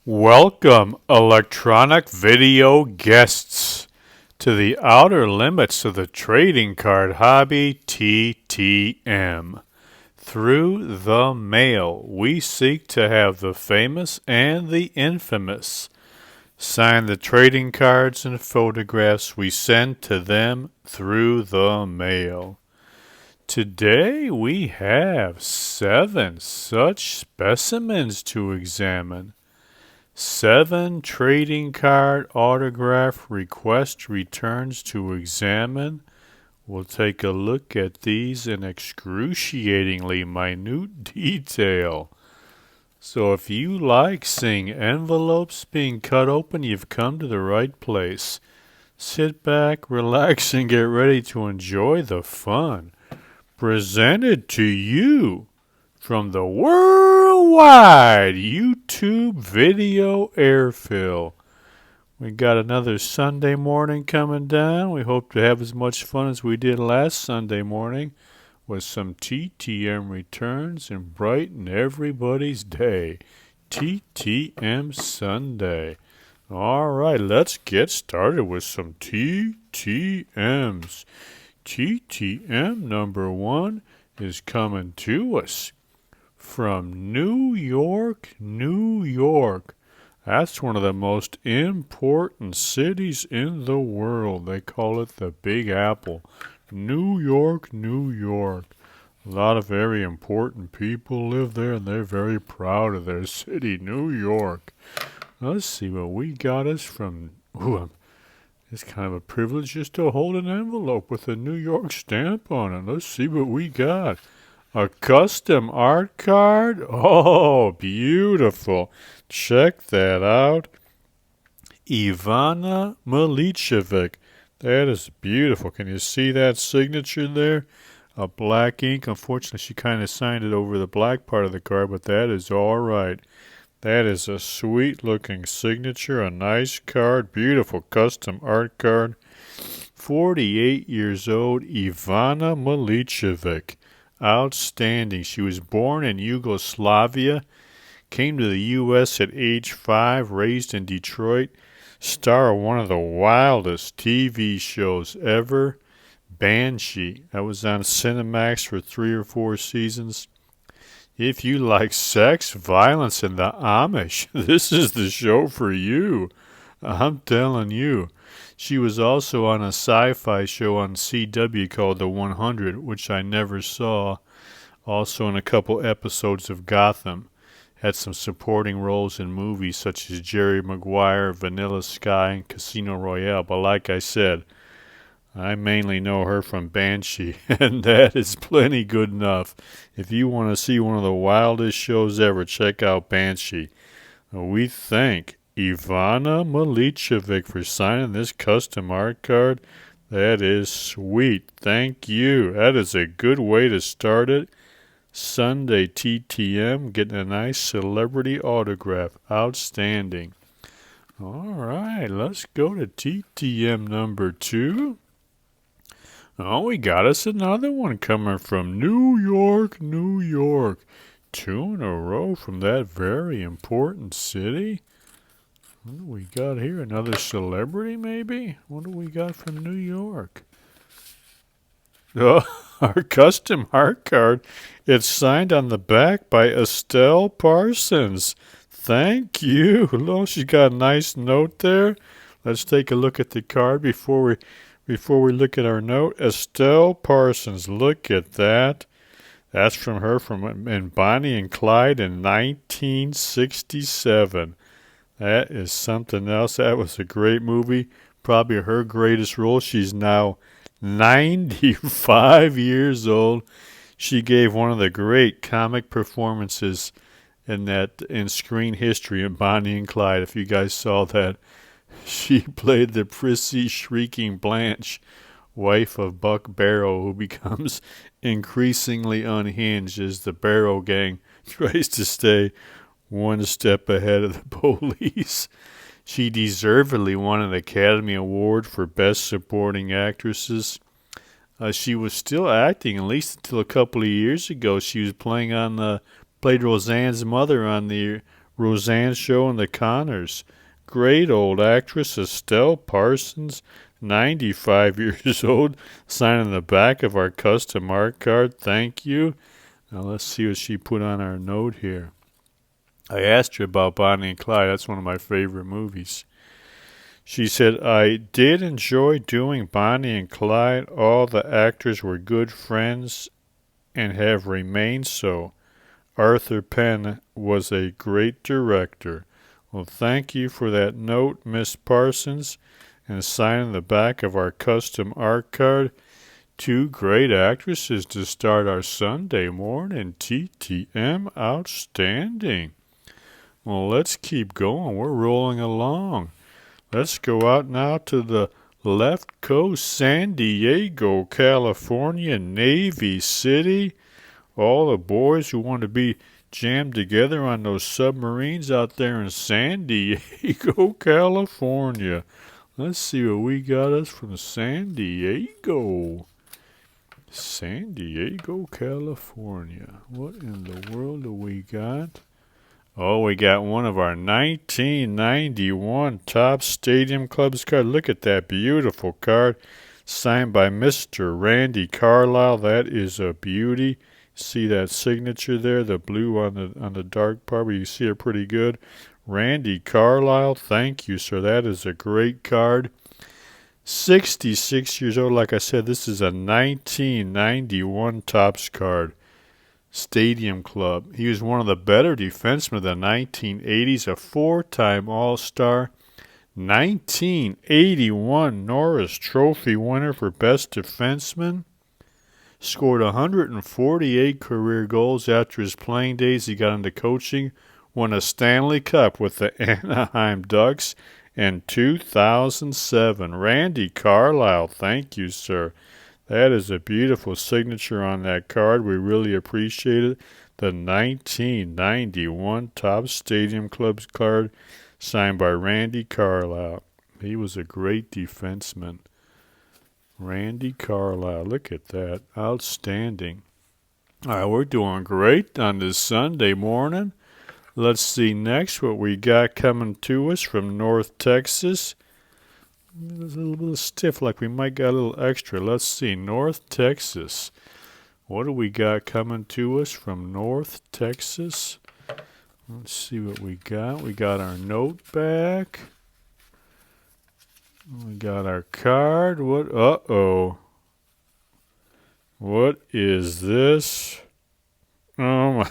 Welcome, electronic video guests, to the outer limits of the trading card hobby TTM. Through the mail, we seek to have the famous and the infamous sign the trading cards and photographs we send to them through the mail. Today we have 7 such specimens to examine. 7 trading card autograph request returns to examine. We'll take a look at these in excruciatingly minute detail. So if you like seeing envelopes being cut open, you've come to the right place. Sit back, relax, and get ready to enjoy the fun. Presented to you from the worldwide YouTube video airfill. We got another Sunday morning coming down. We hope to have as much fun as we did last Sunday morning with some TTM returns and brighten everybody's day. TTM Sunday. All right, let's get started with some TTMs. TTM number 1 is coming to us from New York, New York. That's one of the most important cities in the world. They call it the Big Apple. New York, New York. A lot of very important people live there, and they're very proud of their city, New York. Let's see what we got us from... It's kind of a privilege just to hold an envelope with a New York stamp on it. Let's see what we got. A custom art card? Oh, beautiful. Check that out. Ivana Milicevic. That is beautiful. Can you see that signature there? A black ink. Unfortunately, she kind of signed it over the black part of the card, but that is all right. That is a sweet-looking signature, a nice card, beautiful custom art card. 48 years old, Ivana Milicevic. Outstanding. She was born in Yugoslavia, came to the U.S. at age 5, raised in Detroit, star of one of the wildest TV shows ever, Banshee. That was on Cinemax for 3 or 4 seasons. If you like sex, violence, and the Amish, this is the show for you. I'm telling you. She was also on a sci-fi show on CW called The 100, which I never saw. Also in a couple episodes of Gotham. Had some supporting roles in movies such as Jerry Maguire, Vanilla Sky, and Casino Royale. But like I said, I mainly know her from Banshee, and that is plenty good enough. If you want to see one of the wildest shows ever, check out Banshee. We thank Ivana Milicevic for signing this custom art card. That is sweet. Thank you. That is a good way to start it. Sunday TTM, getting a nice celebrity autograph. Outstanding. All right, let's go to TTM number 2. Oh, we got us another one coming from New York, New York. 2 in a row from that very important city. What do we got here? Another celebrity, maybe? What do we got from New York? Oh, our custom art card. It's signed on the back by Estelle Parsons. Thank you. Oh, she's got a nice note there. Let's take a look at the card before we look at our note. Estelle Parsons, look at that. That's from her in Bonnie and Clyde in 1967. That is something else. That was a great movie. Probably her greatest role. She's now 95 years old. She gave one of the great comic performances in screen history in Bonnie and Clyde. If you guys saw that, she played the prissy, shrieking Blanche, wife of Buck Barrow, who becomes increasingly unhinged as the Barrow gang tries to stay one step ahead of the police. She deservedly won an Academy Award for Best Supporting Actresses. She was still acting, at least until a couple of years ago. She was played Roseanne's mother on the Roseanne Show and the Connors. Great old actress Estelle Parsons, 95 years old, signing the back of our custom art card. Thank you. Now let's see what she put on our note here. I asked her about Bonnie and Clyde. That's one of my favorite movies. She said, I did enjoy doing Bonnie and Clyde. All the actors were good friends and have remained so. Arthur Penn was a great director. Well, thank you for that note, Miss Parsons, and signing the back of our custom art card. Two great actresses to start our Sunday morning. TTM, outstanding. Well, let's keep going. We're rolling along. Let's go out now to the left coast, San Diego, California, Navy City. All the boys who want to be jammed together on those submarines out there in San Diego, California. Let's see what we got us from San Diego. San Diego, California. What in the world do we got? Oh, we got one of our 1991 Top Stadium Clubs card. Look at that beautiful card, signed by Mr. Randy Carlisle. That is a beauty. See that signature there, the blue on the dark part, but you see it pretty good. Randy Carlisle, thank you, sir. That is a great card. 66 years old. Like I said, this is a 1991 Topps card. Stadium Club. He was one of the better defensemen of the 1980s, a four-time All-Star. 1981 Norris Trophy winner for Best Defenseman. Scored 148 career goals after his playing days. He got into coaching, won a Stanley Cup with the Anaheim Ducks in 2007. Randy Carlisle, thank you, sir. That is a beautiful signature on that card. We really appreciate it. The 1991 Topps Stadium Clubs card signed by Randy Carlisle. He was a great defenseman. Randy Carlisle, look at that. Outstanding. All right, we're doing great on this Sunday morning. Let's see next what we got coming to us from North Texas. It's a little stiff, like we might got a little extra. Let's see, North Texas. What do we got coming to us from North Texas? Let's see what we got. We got our note back. We got our card. What? Uh-oh. What is this? Oh, my.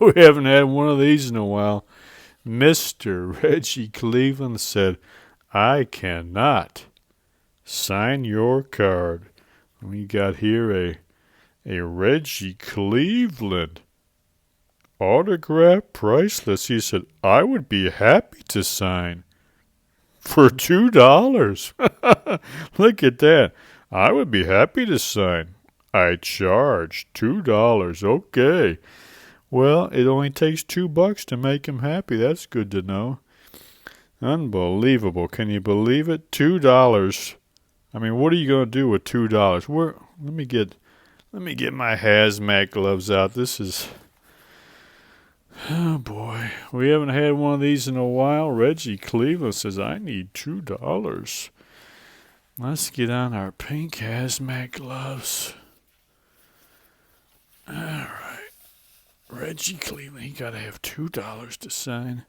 We haven't had one of these in a while. Mr. Reggie Cleveland said, I cannot sign your card. We got here a Reggie Cleveland autograph, priceless. He said, I would be happy to sign for $2. Look at that. I would be happy to sign. I charge $2. Okay. Well, it only takes $2 to make him happy. That's good to know. Unbelievable. Can you believe it? $2. I mean, what are you going to do with $2? Let me get my hazmat gloves out. This is, oh boy, we haven't had one of these in a while. Reggie Cleveland says, I need $2. Let's get on our pink hazmat gloves. All right. Reggie Cleveland, he got to have $2 to sign.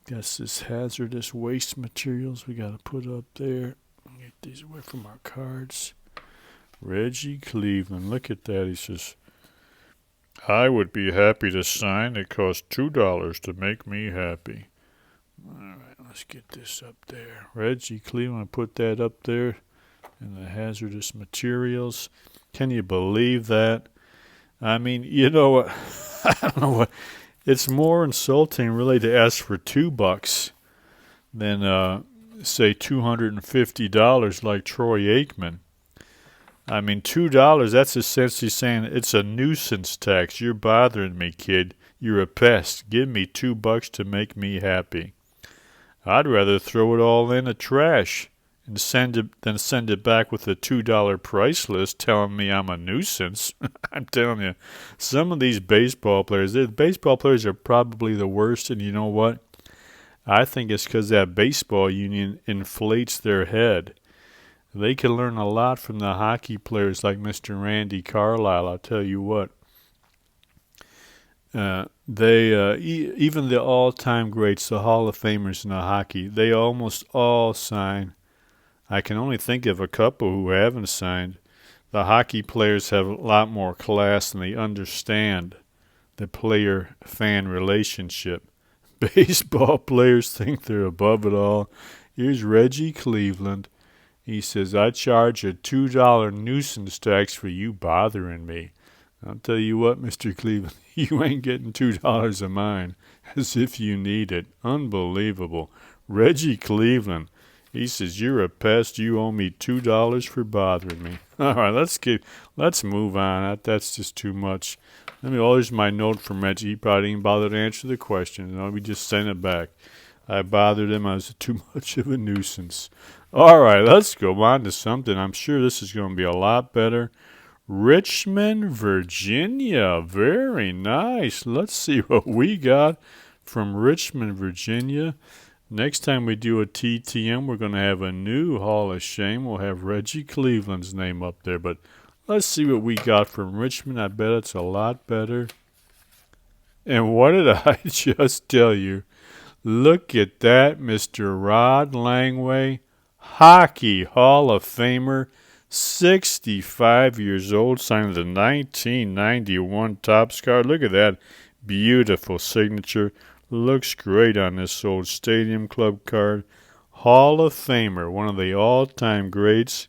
Got this hazardous waste materials we got to put up there. Get these away from our cards. Reggie Cleveland, look at that. He says, I would be happy to sign. It costs $2 to make me happy. All right, let's get this up there. Reggie Cleveland, put that up there in the hazardous materials. Can you believe that? I mean, you know what? I don't know what. It's more insulting, really, to ask for $2 than, say, $250 like Troy Aikman. I mean, $2, that's essentially saying it's a nuisance tax. You're bothering me, kid. You're a pest. Give me $2 to make me happy. I'd rather throw it all in the trash and send it back with a $2 price list telling me I'm a nuisance. I'm telling you, some of these baseball players are probably the worst, and you know what? I think it's because that baseball union inflates their head. They can learn a lot from the hockey players like Mr. Randy Carlyle, I'll tell you what. Even the all-time greats, the Hall of Famers in the hockey, they almost all sign. I can only think of a couple who haven't signed. The hockey players have a lot more class and they understand the player-fan relationship. Baseball players think they're above it all. Here's Reggie Cleveland. He says, I charge a $2 nuisance tax for you bothering me. I'll tell you what, Mr. Cleveland, you ain't getting $2 of mine, as if you need it. Unbelievable. Reggie Cleveland, he says, you're a pest. You owe me $2 for bothering me. All right, let's move on. That's just too much. Here's my note from Reggie. He probably didn't bother to answer the question. We just sent it back. I bothered him. I was too much of a nuisance. All right, let's go on to something. I'm sure this is going to be a lot better. Richmond, Virginia. Very nice. Let's see what we got from Richmond, Virginia. Next time we do a TTM, we're going to have a new Hall of Shame. We'll have Reggie Cleveland's name up there. But let's see what we got from Richmond. I bet it's a lot better. And what did I just tell you? Look at that, Mr. Rod Langway, Hockey Hall of Famer. 65 years old, signed the 1991 Topps card. Look at that beautiful signature. Looks great on this old Stadium Club card. Hall of Famer, one of the all-time greats.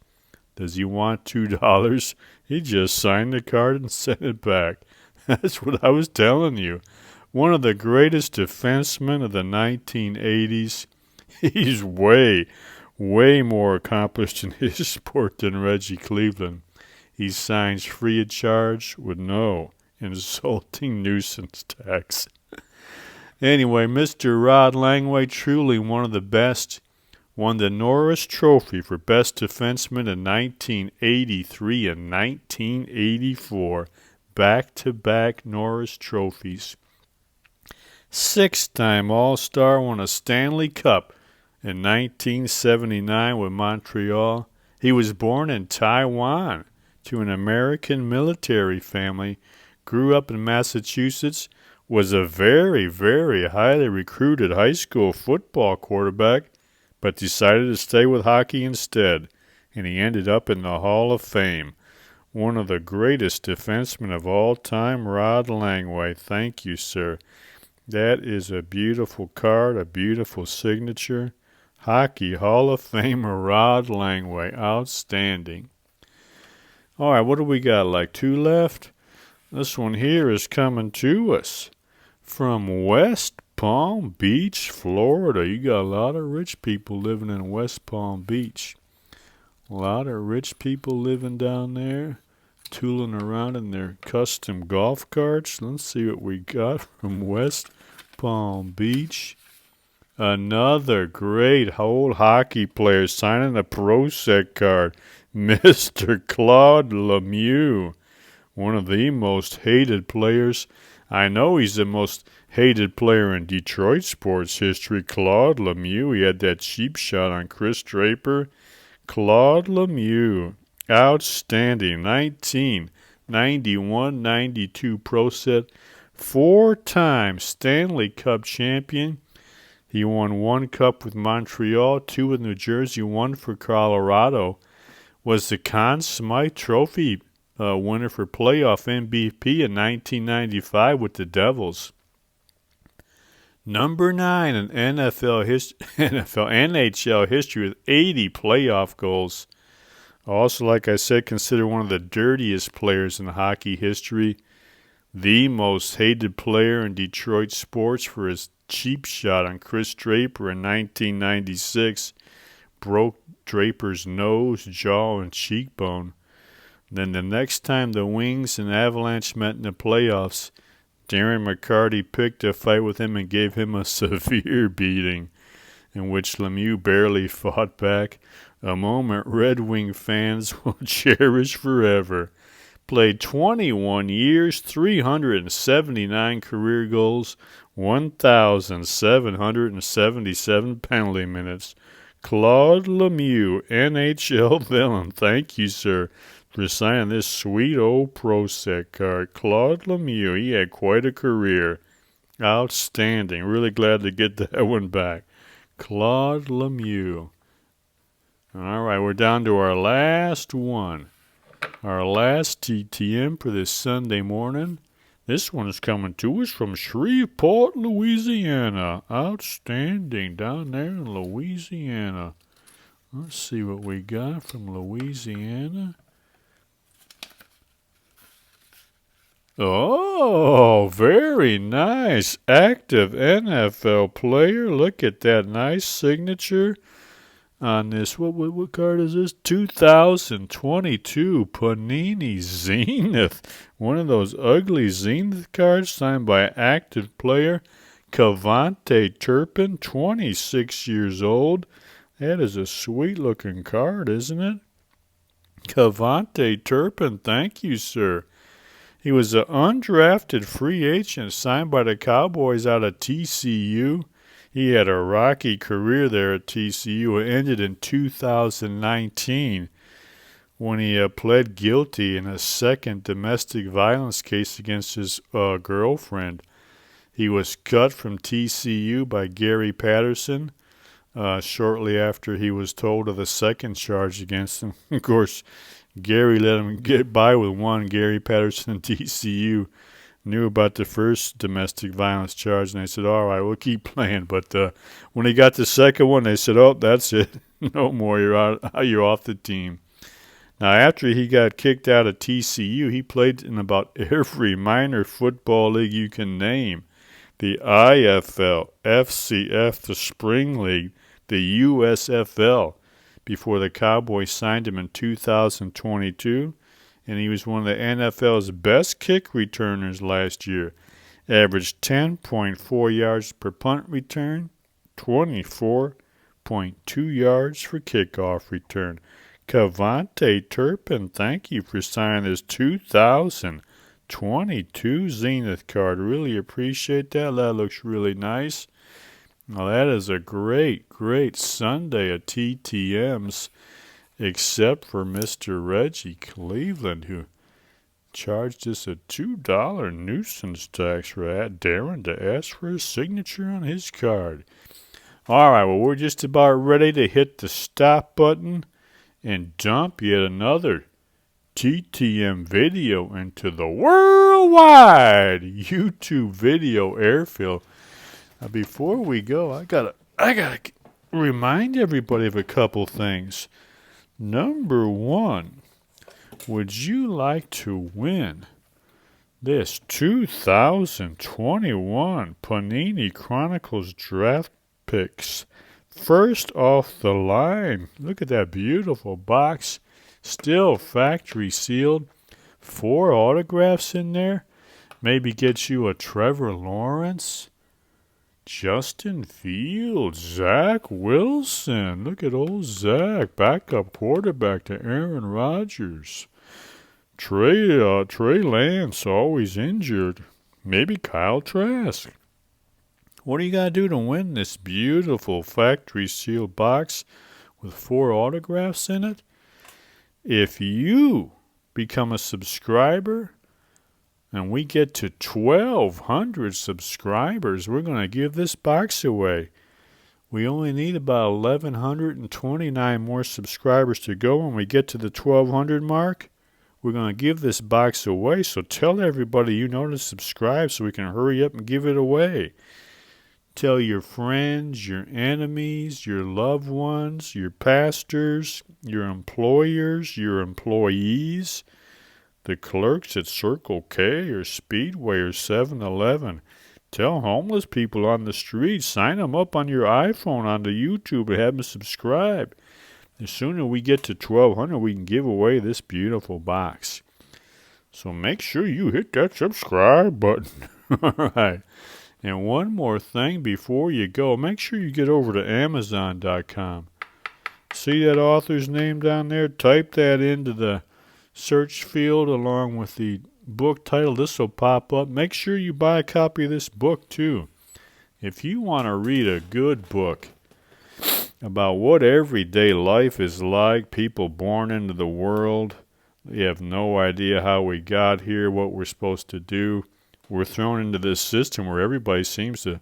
Does he want $2? He just signed the card and sent it back. That's what I was telling you. One of the greatest defensemen of the 1980s. He's way more accomplished in his sport than Reggie Cleveland. He signs free of charge with no insulting nuisance tax. Anyway, Mr. Rod Langway, truly one of the best, won the Norris Trophy for Best Defenseman in 1983 and 1984. Back-to-back Norris Trophies. 6-time All-Star, won a Stanley Cup in 1979 with Montreal. He was born in Taiwan to an American military family, grew up in Massachusetts, was a very, very highly recruited high school football quarterback, but decided to stay with hockey instead, and he ended up in the Hall of Fame. One of the greatest defensemen of all time, Rod Langway. Thank you, sir. That is a beautiful card, a beautiful signature. Hockey Hall of Famer Rod Langway. Outstanding. All right, what do we got? Like 2 left? This one here is coming to us from West Palm Beach, Florida. You got a lot of rich people living in West Palm Beach. A lot of rich people living down there, tooling around in their custom golf carts. Let's see what we got from West Palm Beach. Another great old hockey player signing a Pro Set card, Mr. Claude Lemieux, one of the most hated players. I know he's the most hated player in Detroit sports history, Claude Lemieux. He had that cheap shot on Chris Draper. Claude Lemieux, outstanding, 1991-92 Pro Set, 4-time Stanley Cup champion. He won 1 cup with Montreal, 2 with New Jersey, 1 for Colorado. Was the Conn Smythe Trophy winner for playoff MVP in 1995 with the Devils. Number 9 in NHL history with 80 playoff goals. Also, like I said, considered one of the dirtiest players in hockey history. The most hated player in Detroit sports for his cheap shot on Chris Draper in 1996. Broke Draper's nose, jaw, and cheekbone. Then the next time the Wings and Avalanche met in the playoffs, Darren McCarty picked a fight with him and gave him a severe beating. in which Lemieux barely fought back. A moment Red Wing fans will cherish forever. Played 21 years, 379 career goals, 1,777 penalty minutes. Claude Lemieux, NHL villain. Thank you, sir, for signing this sweet old Pro Set card. Claude Lemieux, he had quite a career. Outstanding. Really glad to get that one back. Claude Lemieux. All right, we're down to our last one. Our last TTM for this Sunday morning. This one is coming to us from Shreveport, Louisiana. Outstanding down there in Louisiana. Let's see what we got from Louisiana. Oh, very nice. Active NFL player. Look at that nice signature on this. What card is this? 2022 Panini Zenith. One of those ugly Zenith cards signed by active player Cavante Turpin, 26 years old. That is a sweet-looking card, isn't it? Cavante Turpin, thank you, sir. He was an undrafted free agent signed by the Cowboys out of TCU. He had a rocky career there at TCU. It ended in 2019 when he pled guilty in a second domestic violence case against his girlfriend. He was cut from TCU by Gary Patterson shortly after he was told of the second charge against him. Of course, Gary let him get by with one. Gary Patterson and TCU knew about the first domestic violence charge, and they said, all right, we'll keep playing. But when he got the second one, they said, oh, that's it. No more. You're off the team. Now, after he got kicked out of TCU, he played in about every minor football league you can name. The IFL, FCF, the Spring League, the USFL, before the Cowboys signed him in 2022. And he was one of the NFL's best kick returners last year. Averaged 10.4 yards per punt return, 24.2 yards for kickoff return. Cavante Turpin, thank you for signing this 2022 Zenith card. Really appreciate that. That looks really nice. Well, that is a great, great Sunday of TTMs. Except for Mr. Reggie Cleveland, who charged us a $2 nuisance tax for daring to ask for a signature on his card. All right, well, we're just about ready to hit the stop button and dump yet another TTM video into the worldwide YouTube video airfield. Now, before we go, I gotta remind everybody of a couple things. Number one, would you like to win this 2021 Panini Chronicles Draft Picks? First off the line, look at that beautiful box, still factory sealed, 4 autographs in there. Maybe get you a Trevor Lawrence, Justin Fields, Zach Wilson. Look at old Zach, backup quarterback to Aaron Rodgers. Trey Lance, always injured. Maybe Kyle Trask. What do you got to do to win this beautiful factory sealed box with 4 autographs in it? If you become a subscriber and we get to 1,200 subscribers, we're going to give this box away. We only need about 1,129 more subscribers to go. When we get to the 1,200 mark, we're going to give this box away. So tell everybody you know to subscribe so we can hurry up and give it away. Tell your friends, your enemies, your loved ones, your pastors, your employers, your employees, the clerks at Circle K or Speedway or 7-Eleven. Tell homeless people on the street, sign them up on your iPhone onto YouTube and have them subscribe. The sooner we get to 1,200, we can give away this beautiful box. So make sure you hit that subscribe button. All right. And one more thing before you go, make sure you get over to Amazon.com. See that author's name down there? Type that into the search field along with the book title. This will pop up. Make sure you buy a copy of this book too. If you want to read a good book about what everyday life is like, people born into the world, they have no idea how we got here, what we're supposed to do. We're thrown into this system where everybody seems to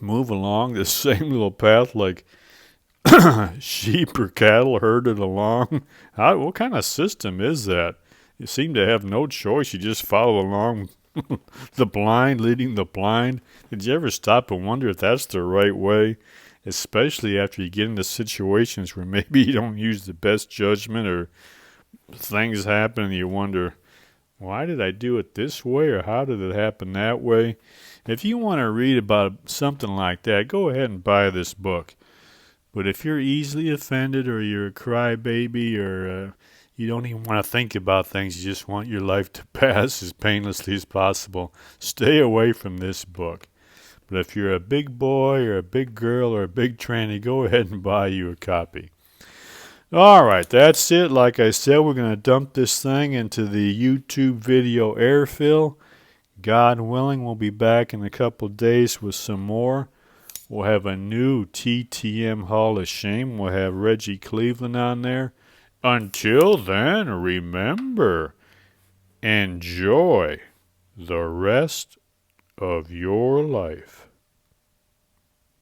move along the same little path like sheep or cattle herded along. What kind of system is that? You seem to have no choice. You just follow along the blind leading the blind. Did you ever stop and wonder if that's the right way? Especially after you get into situations where maybe you don't use the best judgment or things happen and you wonder, why did I do it this way or how did it happen that way? If you want to read about something like that, go ahead and buy this book. But if you're easily offended or you're a crybaby or you don't even want to think about things, you just want your life to pass as painlessly as possible, stay away from this book. But if you're a big boy or a big girl or a big tranny, go ahead and buy you a copy. All right, that's it. Like I said, we're going to dump this thing into the YouTube video airfill. God willing, we'll be back in a couple days with some more. We'll have a new TTM Hall of Shame. We'll have Reggie Cleveland on there. Until then, remember, enjoy the rest of your life.